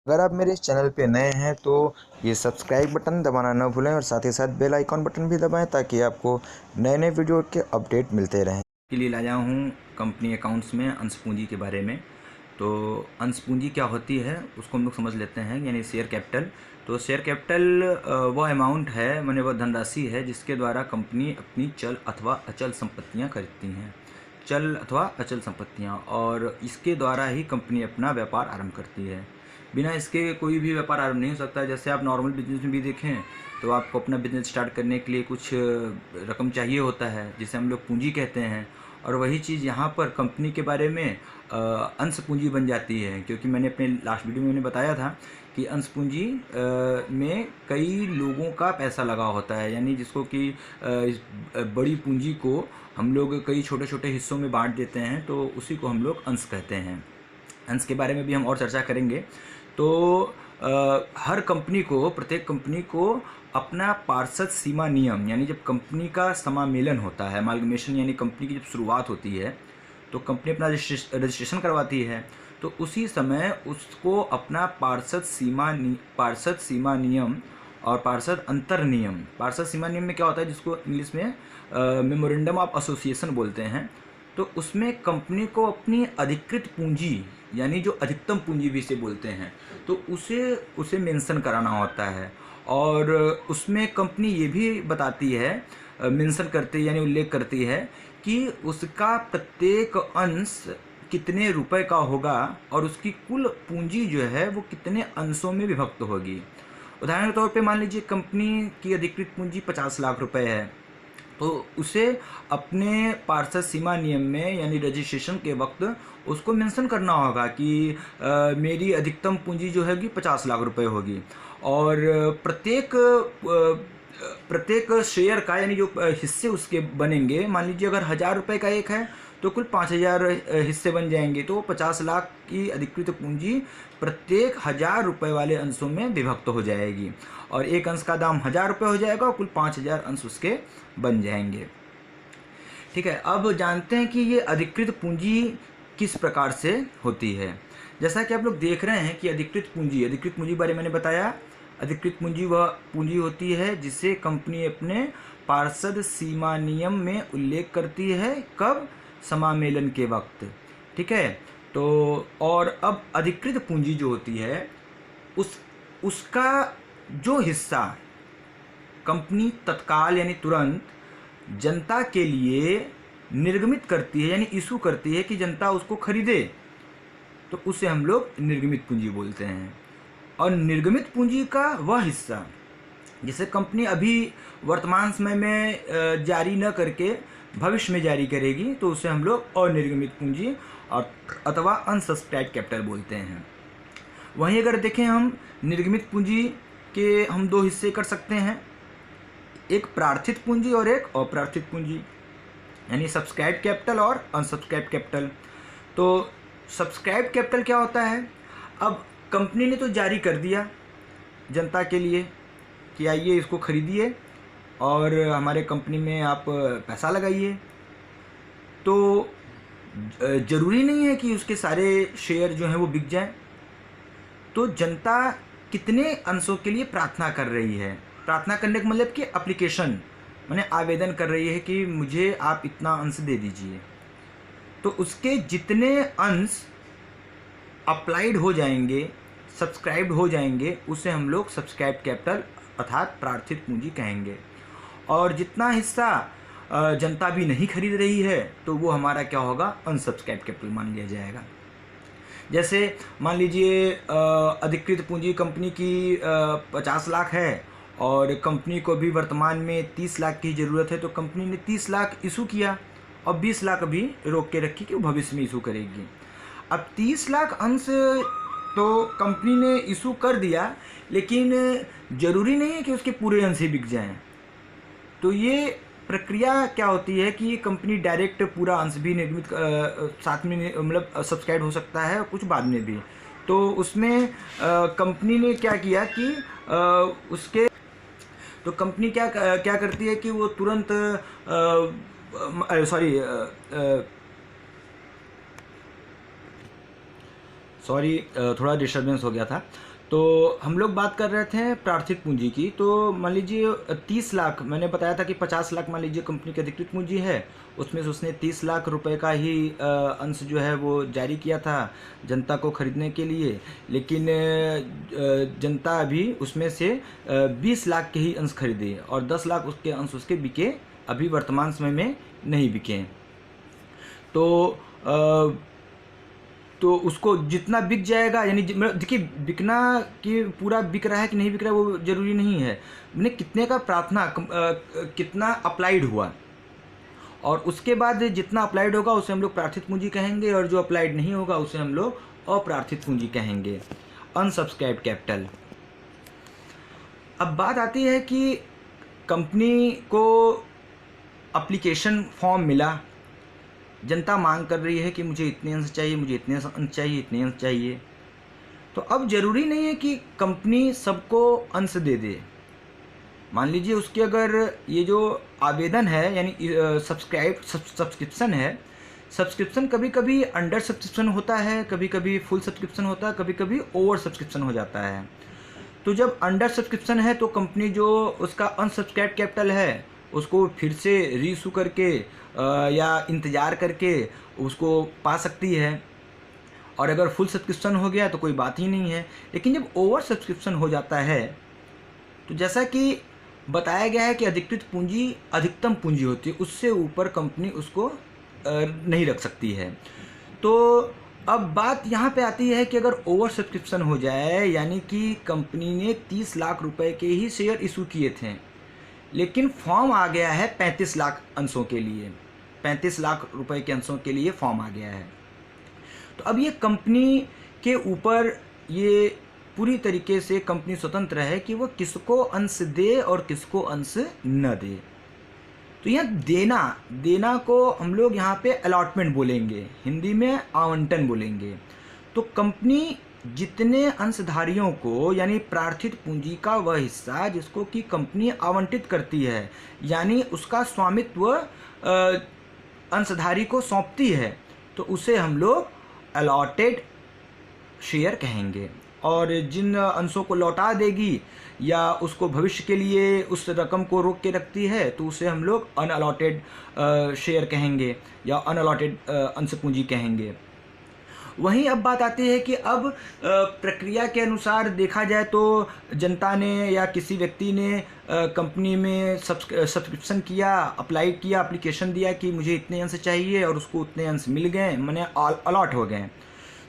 अगर आप मेरे इस चैनल पे नए हैं तो ये सब्सक्राइब बटन दबाना न भूलें और साथ ही साथ बेल आइकॉन बटन भी दबाएं ताकि आपको नए नए वीडियो के अपडेट मिलते रहें। के लिए लाया हूँ कंपनी अकाउंट्स में अंश पूंजी के बारे में। तो अंश पूंजी क्या होती है उसको हम लोग समझ लेते हैं, यानी शेयर कैपिटल। तो शेयर कैपिटल वह अमाउंट है, माने वह धनराशि है जिसके द्वारा कंपनी अपनी चल अथवा अचल संपत्तियां खरीदती हैं, चल अथवा अचल संपत्तियां, और इसके द्वारा ही कंपनी अपना व्यापार आरंभ करती है। बिना इसके कोई भी व्यापार आरंभ नहीं हो सकता। जैसे आप नॉर्मल बिजनेस में भी देखें तो आपको अपना बिजनेस स्टार्ट करने के लिए कुछ रकम चाहिए होता है जिसे हम लोग पूंजी कहते हैं, और वही चीज़ यहाँ पर कंपनी के बारे में अंश पूंजी बन जाती है। क्योंकि मैंने अपने लास्ट वीडियो में मैंने बताया था कि अंश पूंजी में कई लोगों का पैसा लगा होता है, यानी जिसको कि इस बड़ी पूंजी को हम लोग कई छोटे छोटे हिस्सों में बांट देते हैं, तो उसी को हम लोग अंश कहते हैं। अंश के बारे में भी हम और चर्चा करेंगे। तो हर कंपनी को, प्रत्येक कंपनी को अपना पार्षद सीमा नियम, यानी जब कंपनी का समामेलन होता है, अमालगमेशन, यानी कंपनी की जब शुरुआत होती है तो कंपनी अपना रजिस्ट्रेशन करवाती है, तो उसी समय उसको अपना पार्षद सीमा नियम और पार्षद अंतर नियम। पार्षद सीमा नियम में क्या होता है, जिसको इंग्लिश में मेमोरेंडम ऑफ एसोसिएशन बोलते हैं। तो उसमें कंपनी को अपनी अधिकृत पूंजी, यानी जो अधिकतम पूंजी भी इसे बोलते हैं, तो उसे मेंशन कराना होता है। और उसमें कंपनी ये भी बताती है, मेंशन करती है यानी उल्लेख करती है कि उसका प्रत्येक अंश कितने रुपए का होगा और उसकी कुल पूंजी जो है वो कितने अंशों में विभक्त होगी। उदाहरण के तौर पे मान लीजिए कंपनी की अधिकृत पूंजी 50 लाख रुपए है, तो उसे अपने पार्षद सीमा नियम में यानी रजिस्ट्रेशन के वक्त उसको मेंशन करना होगा कि मेरी अधिकतम पूंजी जो है 50 लाख रुपए होगी, और प्रत्येक शेयर का, यानी जो हिस्से उसके बनेंगे, मान लीजिए अगर 1000 रुपये का एक है तो कुल 5000 हिस्से बन जाएंगे, तो 50 लाख की अधिकृत पूंजी प्रत्येक 1000 रुपये वाले अंशों में विभक्त हो जाएगी, और एक अंश का दाम 1000 रुपये हो जाएगा और कुल 5000 अंश उसके बन जाएंगे। ठीक है, अब जानते हैं कि ये अधिकृत पूंजी किस प्रकार से होती है। जैसा कि आप लोग देख रहे हैं कि अधिकृत पूंजी बारे में मैंने बताया। अधिकृत पूंजी वह पूंजी होती है जिसे कंपनी अपने पार्षद सीमा नियम में उल्लेख करती है, कब? समामेलन के वक्त। ठीक है, तो और अब अधिकृत पूंजी जो होती है उसका जो हिस्सा कंपनी तत्काल यानी तुरंत जनता के लिए निर्गमित करती है, यानी इशू करती है कि जनता उसको खरीदे, तो उसे हम लोग निर्गमित पूंजी बोलते हैं। और निर्गमित पूंजी का वह हिस्सा जिसे कंपनी अभी वर्तमान समय में जारी न करके भविष्य में जारी करेगी, तो उसे हम लोग अनिर्गमित पूंजी और अथवा अनसब्सक्राइब्ड कैपिटल बोलते हैं। वहीं अगर देखें हम निर्गमित पूंजी के हम दो हिस्से कर सकते हैं, एक प्रार्थित पूंजी और एक अप्रार्थित पूंजी, यानी सब्सक्राइब कैपिटल और अनसब्सक्राइब कैपिटल। तो सब्सक्राइब कैपिटल क्या होता है? अब कंपनी ने तो जारी कर दिया जनता के लिए कि आइए इसको खरीदिए और हमारे कंपनी में आप पैसा लगाइए, तो ज़रूरी नहीं है कि उसके सारे शेयर जो हैं वो बिक जाएं। तो जनता कितने अंशों के लिए प्रार्थना कर रही है? प्रार्थना करने का मतलब कि एप्लीकेशन, माने आवेदन कर रही है कि मुझे आप इतना अंश दे दीजिए। तो उसके जितने अंश अप्लाइड हो जाएंगे, सब्सक्राइब्ड हो जाएंगे, उसे हम लोग सब्सक्राइब कैपिटल अर्थात प्रार्थित पूंजी कहेंगे। और जितना हिस्सा जनता भी नहीं खरीद रही है तो वो हमारा क्या होगा? अनसब्सक्राइब कैपिटल मान लिया जाएगा। जैसे मान लीजिए अधिकृत पूंजी कंपनी की 50 लाख है और कंपनी को भी वर्तमान में 30 लाख की ज़रूरत है, तो कंपनी ने 30 लाख इशू किया और 20 लाख अभी रोक के रखी कि वो भविष्य में इशू करेगी। अब 30 लाख अंश तो कंपनी ने इशू कर दिया, लेकिन ज़रूरी नहीं है कि उसके पूरे अंश ही बिक जाएं। तो ये प्रक्रिया क्या होती है कि कंपनी डायरेक्ट पूरा अंश भी निर्मित साथ में मतलब सब्सक्राइब हो सकता है, कुछ बाद में भी। तो उसमें कंपनी ने क्या किया कि उसके तो कंपनी क्या क्या करती है कि वो तुरंत थोड़ा डिस्टर्बेंस हो गया था। तो हम लोग बात कर रहे थे प्रार्थित पूंजी की। तो मान लीजिए 30 लाख, मैंने बताया था कि 50 लाख मान लीजिए कंपनी की अधिकृत पूंजी है, उसमें से उसने 30 लाख रुपए का ही अंश जो है वो जारी किया था जनता को खरीदने के लिए। लेकिन जनता अभी उसमें से 20 लाख के ही अंश खरीदे और 10 लाख उसके अंश उसके बिके, अभी वर्तमान समय में नहीं बिके। तो उसको जितना बिक जाएगा, यानी देखिए बिकना कि पूरा बिक रहा है कि नहीं बिक रहा है वो जरूरी नहीं है, मैंने कितने का प्रार्थना कितना अप्लाइड हुआ, और उसके बाद जितना अप्लाइड होगा उसे हम लोग प्रार्थित पूंजी कहेंगे, और जो अप्लाइड नहीं होगा उसे हम लोग अप्रार्थित पूंजी कहेंगे, अनसब्सक्राइब्ड कैपिटल। अब बात आती है कि कंपनी को एप्लीकेशन फॉर्म मिला, जनता मांग कर रही है कि मुझे इतने अंश चाहिए, मुझे इतने अंश चाहिए, इतने अंश चाहिए। तो अब जरूरी नहीं है कि कंपनी सबको अंश दे दे। मान लीजिए उसके अगर ये जो आवेदन है यानी सब्सक्रिप्शन है, सब्सक्रिप्शन कभी कभी अंडर सब्सक्रिप्शन होता है, कभी कभी फुल सब्सक्रिप्शन होता है, कभी कभी ओवर सब्सक्रिप्शन हो जाता है। तो जब अंडर सब्सक्रिप्शन है तो कंपनी जो उसका अनसब्सक्राइब्ड कैपिटल है उसको फिर से रीइशू करके या इंतज़ार करके उसको पा सकती है, और अगर फुल सब्सक्रिप्शन हो गया तो कोई बात ही नहीं है। लेकिन जब ओवर सब्सक्रिप्शन हो जाता है तो जैसा कि बताया गया है कि अधिकृत पूंजी अधिकतम पूंजी होती है, उससे ऊपर कंपनी उसको नहीं रख सकती है। तो अब बात यहाँ पे आती है कि अगर ओवर सब्सक्रिप्शन हो जाए, यानी कि कंपनी ने 30 लाख रुपए के ही शेयर इशू किए थे, लेकिन फॉर्म आ गया है 35 लाख अंशों के लिए, 35 लाख रुपए के अंशों के लिए फॉर्म आ गया है। तो अब ये कंपनी के ऊपर ये पूरी तरीके से कंपनी स्वतंत्र है कि वो किसको अंश दे और किसको अंश न दे। तो यहाँ देना को हम लोग यहाँ पे अलॉटमेंट बोलेंगे, हिंदी में आवंटन बोलेंगे। तो कंपनी जितने अंशधारियों को, यानी प्रार्थित पूंजी का वह हिस्सा जिसको कि कंपनी आवंटित करती है, यानी उसका स्वामित्व अंशधारी को सौंपती है, तो उसे हम लोग अलॉटेड शेयर कहेंगे। और जिन अंशों को लौटा देगी या उसको भविष्य के लिए उस रकम को रोक के रखती है तो उसे हम लोग अनअलॉटेड शेयर कहेंगे या अनअलॉटेड अंश पूंजी कहेंगे। वहीं अब बात आती है कि अब प्रक्रिया के अनुसार देखा जाए तो जनता ने या किसी व्यक्ति ने कंपनी में सब्सक्रिप्शन किया, अप्लाई किया, एप्लीकेशन दिया कि मुझे इतने अंश चाहिए और उसको उतने अंश मिल गए, माने अलॉट हो गए।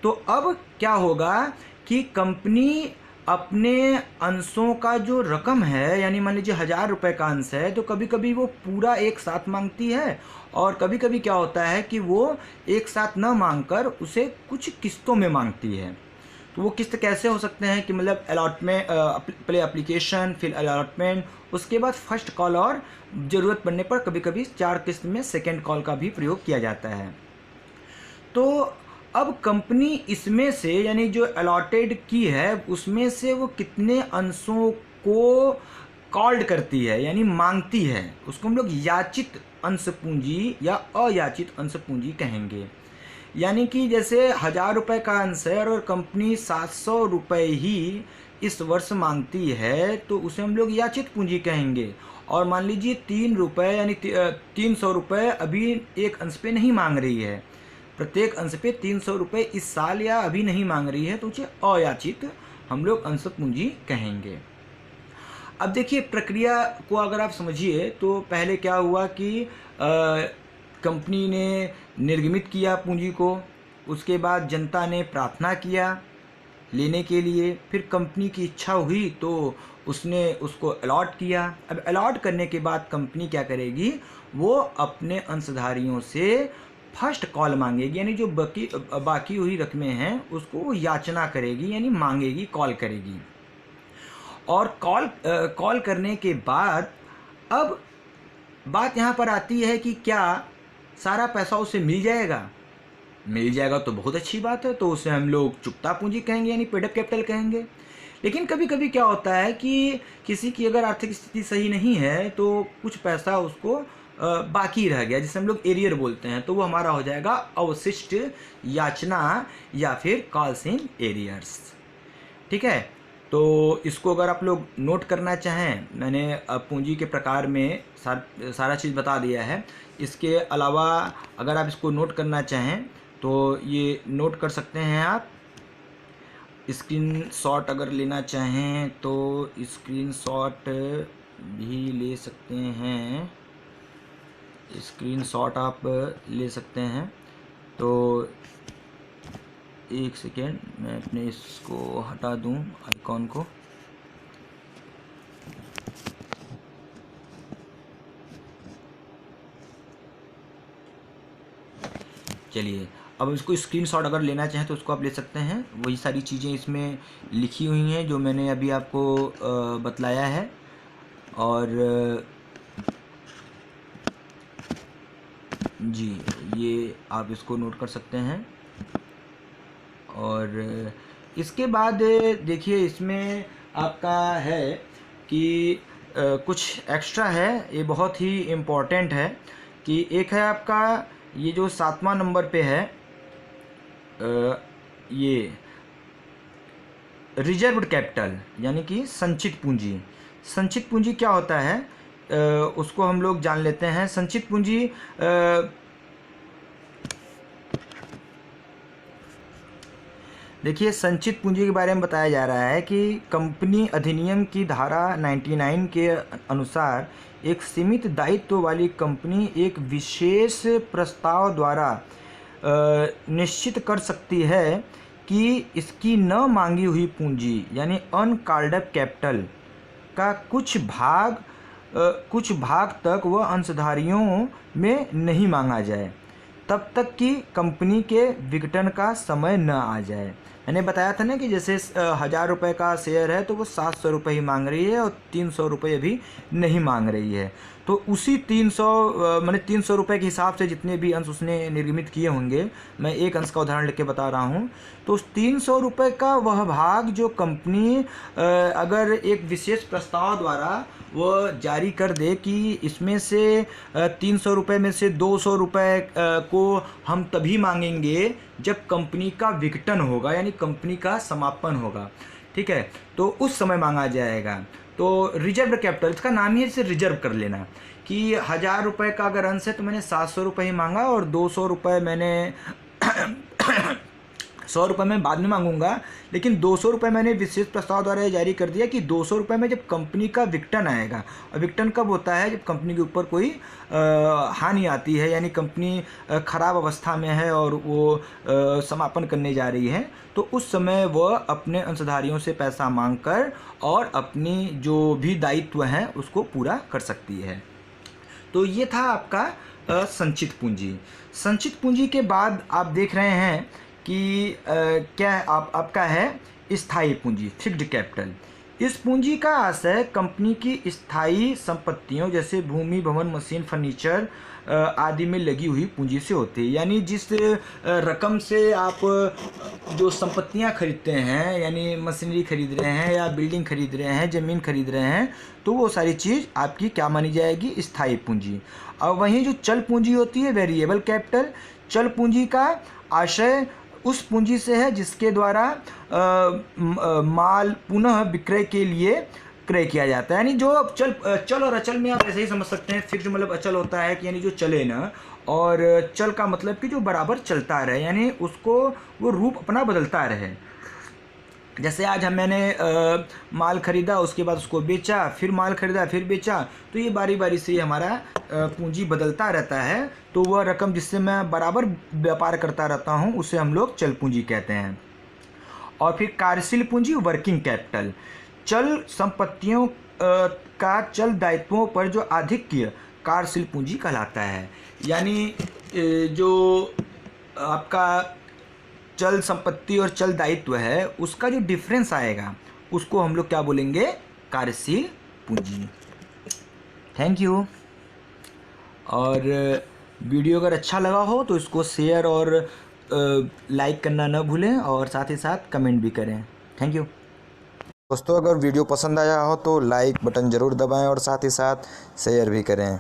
तो अब क्या होगा कि कंपनी अपने अंशों का जो रकम है, यानी मान लीजिए 1000 रुपये का अंश है, तो कभी कभी वो पूरा एक साथ मांगती है, और कभी कभी क्या होता है कि वो एक साथ न मांगकर उसे कुछ किस्तों में मांगती है। तो वो किस्त कैसे हो सकते हैं कि मतलब अलॉटमेंट, पहले एप्लीकेशन, फिर अलॉटमेंट, उसके बाद फर्स्ट कॉल, और ज़रूरत पड़ने पर कभी कभी 4 किस्त में सेकेंड कॉल का भी प्रयोग किया जाता है। तो अब कंपनी इसमें से, यानी जो अलॉटेड की है उसमें से वो कितने अंशों को कॉल्ड करती है यानी मांगती है, उसको हम लोग याचित अंश पूंजी या अयाचित अंश पूंजी कहेंगे। यानी कि जैसे 1000 रुपये का अंश है और कंपनी 700 रुपये ही इस वर्ष मांगती है तो उसे हम लोग याचित पूंजी कहेंगे। और मान लीजिए 3 रुपये यानी 300 रुपये अभी एक अंश पे नहीं मांग रही है, प्रत्येक अंश पे 300 रुपये इस साल या अभी नहीं मांग रही है, तो उसे अयाचित हम लोग अंश पूंजी कहेंगे। अब देखिए प्रक्रिया को अगर आप समझिए तो पहले क्या हुआ कि कंपनी ने निर्गमित किया पूंजी को, उसके बाद जनता ने प्रार्थना किया लेने के लिए, फिर कंपनी की इच्छा हुई तो उसने उसको अलॉट किया। अब अलॉट करने के बाद कंपनी क्या करेगी, वो अपने अंशधारियों से फर्स्ट कॉल मांगेगी, यानी जो बाकी हुई रकमें हैं उसको वो याचना करेगी, यानी मांगेगी, कॉल करेगी। और कॉल करने के बाद अब बात यहाँ पर आती है कि क्या सारा पैसा उसे मिल जाएगा? मिल जाएगा तो बहुत अच्छी बात है, तो उसे हम लोग चुकता पूंजी कहेंगे, यानी पेड अप कैपिटल कहेंगे। लेकिन कभी कभी क्या होता है कि किसी की अगर आर्थिक स्थिति सही नहीं है तो कुछ पैसा उसको बाकी रह गया, जिसे हम लोग एरियर बोलते हैं, तो वो हमारा हो जाएगा अवशिष्ट याचना या फिर कॉल्स इन एरियर्स। ठीक है, तो इसको अगर आप लोग नोट करना चाहें, मैंने पूंजी के प्रकार में सारा चीज़ बता दिया है। इसके अलावा अगर आप इसको नोट करना चाहें तो ये नोट कर सकते हैं आप। स्क्रीन शॉट अगर लेना चाहें तो स्क्रीन शॉट भी ले सकते हैं, स्क्रीन शॉट आप ले सकते हैं। तो एक सेकेंड, मैं अपने इसको हटा दूं आइकॉन को। चलिए, अब इसको स्क्रीनशॉट अगर लेना चाहें तो उसको आप ले सकते हैं। वही सारी चीज़ें इसमें लिखी हुई हैं जो मैंने अभी आपको बतलाया है। और जी, ये आप इसको नोट कर सकते हैं। और इसके बाद देखिए, इसमें आपका है कि कुछ एक्स्ट्रा है, ये बहुत ही इम्पोर्टेंट है। कि एक है आपका ये जो 7वां नंबर पे है, ये रिजर्व्ड कैपिटल यानी कि संचित पूंजी। संचित पूंजी क्या होता है उसको हम लोग जान लेते हैं। संचित पूंजी देखिए, संचित पूंजी के बारे में बताया जा रहा है कि कंपनी अधिनियम की धारा 99 के अनुसार एक सीमित दायित्व वाली कंपनी एक विशेष प्रस्ताव द्वारा निश्चित कर सकती है कि इसकी न मांगी हुई पूंजी यानी अनकॉल्ड अप कैपिटल का कुछ भाग तक वह अंशधारियों में नहीं मांगा जाए, तब तक कि कंपनी के विघटन का समय न आ जाए। मैंने बताया था ना कि जैसे 1000 रुपये का शेयर है तो वो 700 रुपये ही मांग रही है और 300 रुपये अभी नहीं मांग रही है। तो उसी 300 रुपये के हिसाब से जितने भी अंश उसने निर्गमित किए होंगे, मैं एक अंश का उदाहरण लेके बता रहा हूँ, तो उस 300 रुपये का वह भाग जो कंपनी अगर एक विशेष प्रस्ताव द्वारा वह जारी कर दे कि इसमें से 300 रुपये में से 200 रुपये को हम तभी मांगेंगे जब कंपनी का विघटन होगा, यानी कंपनी का समापन होगा, ठीक है, तो उस समय मांगा जाएगा। तो रिजर्व कैपिटल, इसका नाम ही इसे रिजर्व कर लेना कि 1000 रुपये का अगर अंश है तो मैंने 700 रुपये ही मांगा और 200 रुपये मैंने 100 रुपये में बाद में मांगूंगा, लेकिन 200 रुपये मैंने विशेष प्रस्ताव द्वारा जारी कर दिया कि 200 रुपये में जब कंपनी का विघटन आएगा। और विघटन कब होता है? जब कंपनी के ऊपर कोई हानि आती है, यानी कंपनी खराब अवस्था में है और वो समापन करने जा रही है, तो उस समय वह अपने अंशधारियों से पैसा मांगकर और अपनी जो भी दायित्व हैं उसको पूरा कर सकती है। तो ये था आपका संचित पूंजी। संचित पूंजी के बाद आप देख रहे हैं कि क्या आपका है स्थायी पूंजी, फिक्स्ड कैपिटल। इस पूंजी का आशय कंपनी की स्थायी संपत्तियों जैसे भूमि, भवन, मशीन, फर्नीचर आदि में लगी हुई पूंजी से होती है। यानी जिस रकम से आप जो संपत्तियां खरीदते हैं, यानी मशीनरी खरीद रहे हैं या बिल्डिंग खरीद रहे हैं, ज़मीन खरीद रहे हैं, तो वो सारी चीज़ आपकी क्या मानी जाएगी? स्थायी पूंजी। और वहीं जो चल पूंजी होती है, वेरिएबल कैपिटल। चल पूंजी का आशय उस पूंजी से है जिसके द्वारा माल पुनः विक्रय के लिए क्रय किया जाता है। यानी जो चल और अचल में आप ऐसे ही समझ सकते हैं। फिक्स्ड मतलब अचल होता है कि यानी जो चले ना, और चल का मतलब कि जो बराबर चलता रहे, यानी उसको वो रूप अपना बदलता रहे। जैसे आज मैंने माल खरीदा, उसके बाद उसको बेचा, फिर माल खरीदा, फिर बेचा, तो ये बारी बारी से हमारा पूंजी बदलता रहता है। तो वह रकम जिससे मैं बराबर व्यापार करता रहता हूँ उसे हम लोग चल पूंजी कहते हैं। और फिर कार्यशील पूंजी, वर्किंग कैपिटल। चल संपत्तियों का चल दायित्वों पर जो आधिक्य कार्यशील पूंजी कहलाता है। यानी जो आपका चल संपत्ति और चल दायित्व है उसका जो डिफरेंस आएगा उसको हम लोग क्या बोलेंगे? कार्यशील पूंजी। Thank you. और वीडियो अगर अच्छा लगा हो तो इसको शेयर और लाइक करना न भूलें और साथ ही साथ कमेंट भी करें। Thank you. दोस्तों, अगर वीडियो पसंद आया हो तो लाइक बटन ज़रूर दबाएं और साथ ही साथ शेयर भी करें।